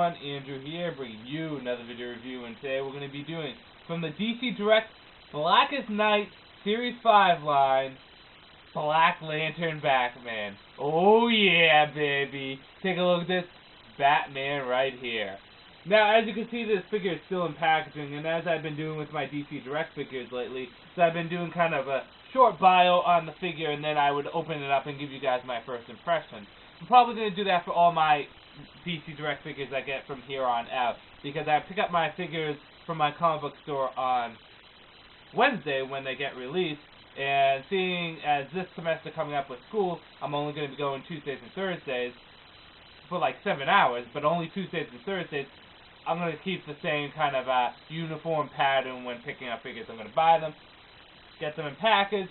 everyone, Andrew here, bringing you another video review, and today we're going to be doing, from the DC Direct Blackest Night Series 5 line, Black Lantern Batman. Oh yeah, baby! Take a look at this Batman right here. Now, as you can see, this figure is still in packaging, and as I've been doing with my DC Direct figures lately, so I've been doing kind of a short bio on the figure, and then I would open it up and give you guys my first impression. I'm probably going to do that for all my DC Direct figures I get from here on out, because I pick up my figures from my comic book store on Wednesday when they get released, and seeing as this semester coming up with school, I'm only going to be going Tuesdays and Thursdays for like 7 hours, but only Tuesdays and Thursdays. I'm going to keep the same kind of uniform pattern when picking up figures. I'm going to buy them, get them in package,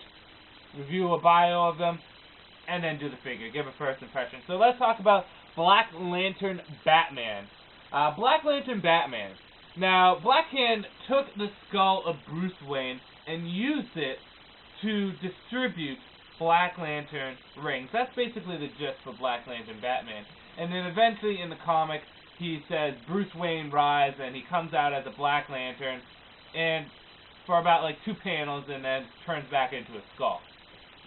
review a bio of them, and then do the figure, give a first impression. So let's talk about Black Lantern Batman. Black Lantern Batman. Now, Blackhand took the skull of Bruce Wayne and used it to distribute Black Lantern rings. That's basically the gist for Black Lantern Batman. And then eventually in the comic, he says Bruce Wayne rise, and he comes out as a Black Lantern, and for about like 2 panels, and then turns back into a skull.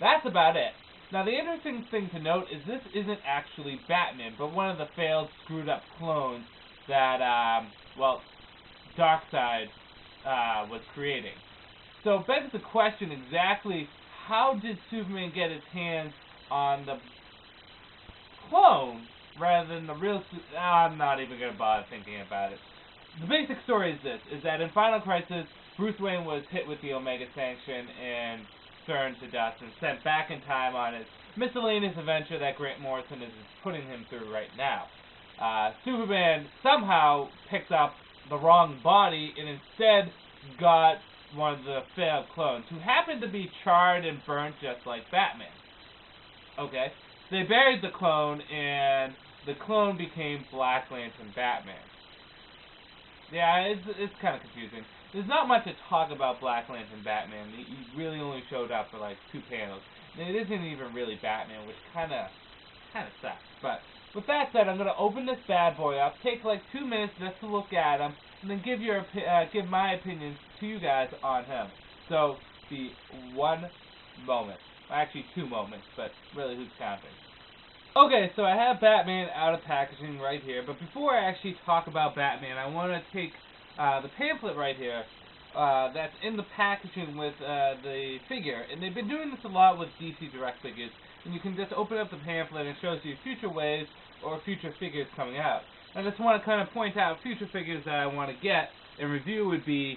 That's about it. Now, the interesting thing to note is this isn't actually Batman, but one of the failed, screwed up clones that, well, Darkseid was creating. So it begs the question, exactly how did Superman get his hands on the clone rather than the real I'm not even going to bother thinking about it. The basic story is this, is that in Final Crisis, Bruce Wayne was hit with the Omega Sanction and turned to dust and sent back in time on his miscellaneous adventure that Grant Morrison is putting him through right now. Superman somehow picked up the wrong body and instead got one of the failed clones, who happened to be charred and burnt just like Batman. Okay, they buried the clone, and the clone became Black Lantern Batman. Yeah, it's kind of confusing. There's not much to talk about Black Lantern Batman. He really only showed up for like 2 panels. And it isn't even really Batman, which kind of sucks. But with that said, I'm going to open this bad boy up, take like 2 minutes just to look at him, and then give my opinion to you guys on him. So, the 1 moment. Actually, 2 moments, but really, who's counting? Okay, so I have Batman out of packaging right here, but before I actually talk about Batman, I want to take the pamphlet right here that's in the packaging with the figure, and they've been doing this a lot with DC Direct figures, and you can just open up the pamphlet and it shows you future waves or future figures coming out. I just want to kind of point out future figures that I want to get and review would be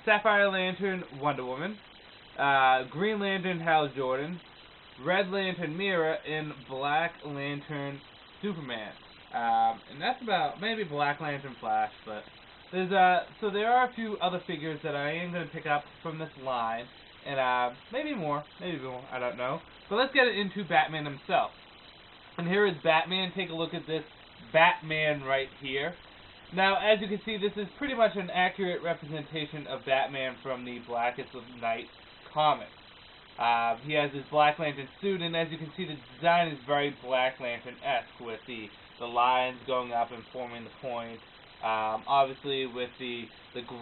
Sapphire Lantern Wonder Woman, Green Lantern Hal Jordan, Red Lantern Mira, and Black Lantern Superman. And that's about maybe Black Lantern Flash, but there's so there are a few other figures that I am going to pick up from this line, and maybe more, I don't know. But let's get into Batman himself. And here is Batman. Take a look at this Batman right here. Now, as you can see, this is pretty much an accurate representation of Batman from the Blackest Night comic. He has his Black Lantern suit, and as you can see, the design is very Black Lantern-esque, with the lines going up and forming the point. Obviously, with the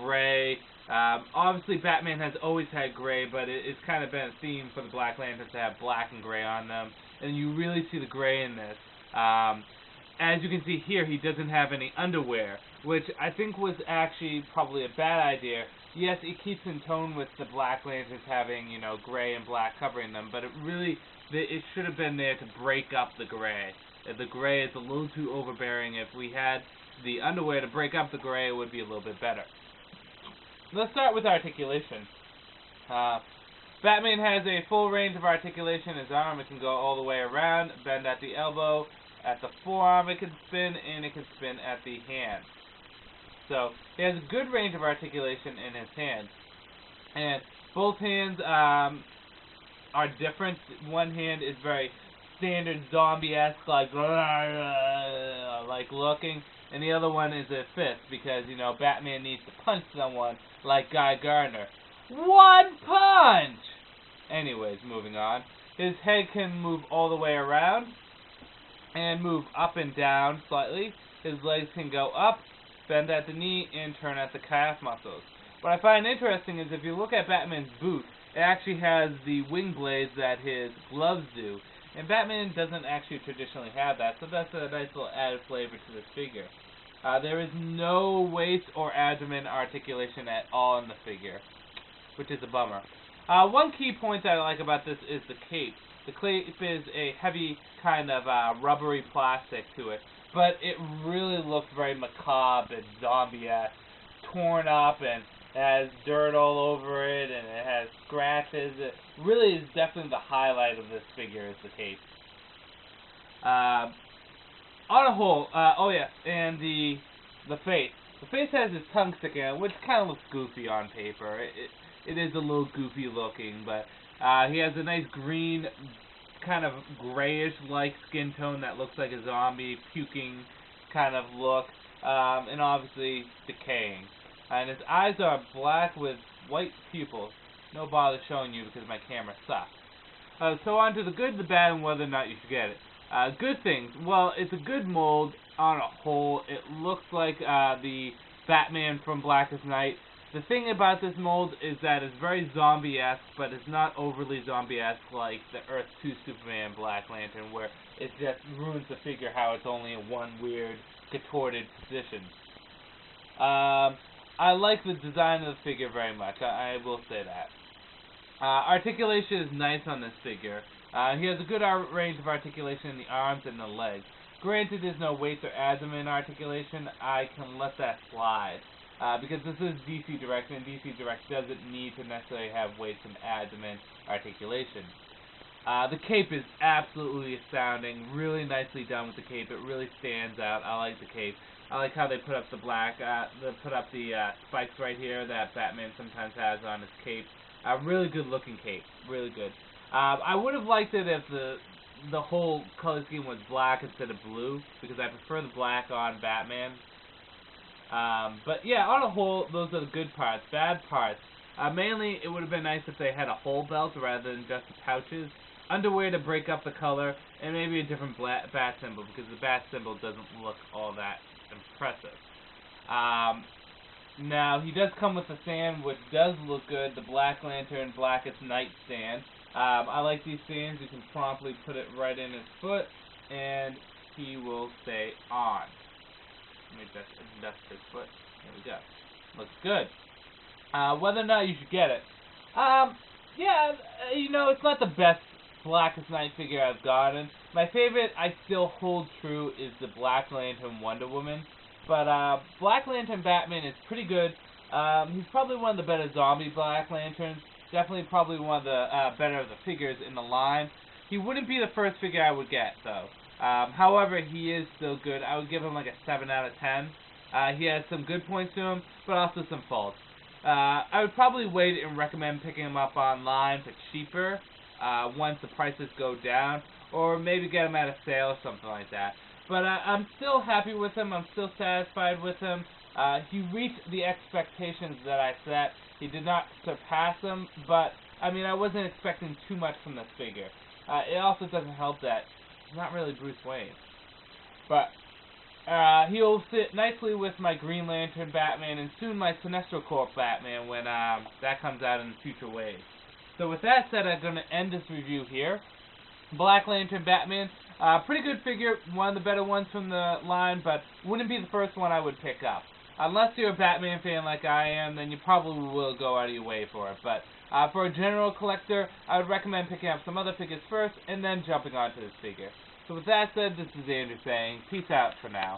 gray. Obviously, Batman has always had gray, but it's kind of been a theme for the Black Lanterns to have black and gray on them, and you really see the gray in this. As you can see here, he doesn't have any underwear, which I think was actually probably a bad idea. Yes, it keeps in tone with the Black Lanterns having, you know, gray and black covering them, but it should have been there to break up the gray. The gray is a little too overbearing. If we had the underwear to break up the gray, it would be a little bit better. Let's start with articulation. Batman has a full range of articulation. His arm, it can go all the way around, bend at the elbow, at the forearm it can spin, and it can spin at the hand. So, he has a good range of articulation in his hands. And both hands are different. One hand is very standard zombie-esque, like looking, and the other one is a fist, because, you know, Batman needs to punch someone like Guy Gardner. 1 punch! Anyways, moving on. His head can move all the way around. and move up and down slightly. His legs can go up, bend at the knee, and turn at the calf muscles. What I find interesting is if you look at Batman's boot, it actually has the wing blades that his gloves do. And Batman doesn't actually traditionally have that, so that's a nice little added flavor to this figure. There is no waist or abdomen articulation at all in the figure, which is a bummer. One key point that I like about this is the cape. The cape is a heavy kind of rubbery plastic to it, but it really looks very macabre and zombie-esque, torn up, and it has dirt all over it, and it has scratches. It really is definitely the highlight of this figure is the cape. On a whole, oh yeah, and the face. The face has his tongue sticking out, which kind of looks goofy on paper. It is a little goofy looking, but he has a nice green, kind of grayish-like skin tone that looks like a zombie, puking kind of look, and obviously decaying. And his eyes are black with white pupils. No bother showing you because my camera sucks. So on to the good, the bad, and whether or not you should get it. Good things. Well, it's a good mold on a whole. It looks like the Batman from Blackest Night. The thing about this mold is that it's very zombie-esque, but it's not overly zombie-esque like the Earth 2 Superman Black Lantern, where it just ruins the figure how it's only in one weird, contorted position. I like the design of the figure very much. I will say that. Articulation is nice on this figure. He has a good range of articulation in the arms and the legs. Granted, there's no waist or abdomen articulation. I can let that slide. Because this is DC Direct, and DC Direct doesn't need to necessarily have waist and abdomen articulation. The cape is absolutely astounding. Really nicely done with the cape. It really stands out. I like the cape. I like how they put up the spikes right here that Batman sometimes has on his cape. Really good looking cape. Really good. I would have liked it if the whole color scheme was black instead of blue, because I prefer the black on Batman. But yeah, on a whole, those are the good parts. Bad parts. Mainly, it would have been nice if they had a whole belt rather than just the pouches. Underwear to break up the color, and maybe a different bat symbol, because the bat symbol doesn't look all that impressive. Now, he does come with a stand, which does look good, the Black Lantern Blackest Night stand. I like these stands. You can promptly put it right in his foot, and he will stay on. Let me just adjust his foot. There we go. Looks good. Whether or not you should get it. Yeah, you know, it's not the best Blackest Night figure I've gotten. My favorite, I still hold true, is the Black Lantern Wonder Woman. But Black Lantern Batman is pretty good. He's probably one of the better zombie Black Lanterns. Definitely probably one of the better of the figures in the line. He wouldn't be the first figure I would get, though. However, he is still good. I would give him like a 7 out of 10. He has some good points to him, but also some faults. I would probably wait and recommend picking him up online for cheaper once the prices go down, or maybe get him at a sale or something like that. But I'm still happy with him. I'm still satisfied with him. He reached the expectations that I set. He did not surpass them, but I mean, I wasn't expecting too much from this figure. It also doesn't help that he's not really Bruce Wayne. But he'll fit nicely with my Green Lantern Batman and soon my Sinestro Corp Batman when that comes out in future waves. So with that said, I'm going to end this review here. Black Lantern Batman, pretty good figure, one of the better ones from the line, but wouldn't be the first one I would pick up. Unless you're a Batman fan like I am, then you probably will go out of your way for it. But for a general collector, I would recommend picking up some other figures first and then jumping onto this figure. So with that said, this is Andrew saying, peace out for now.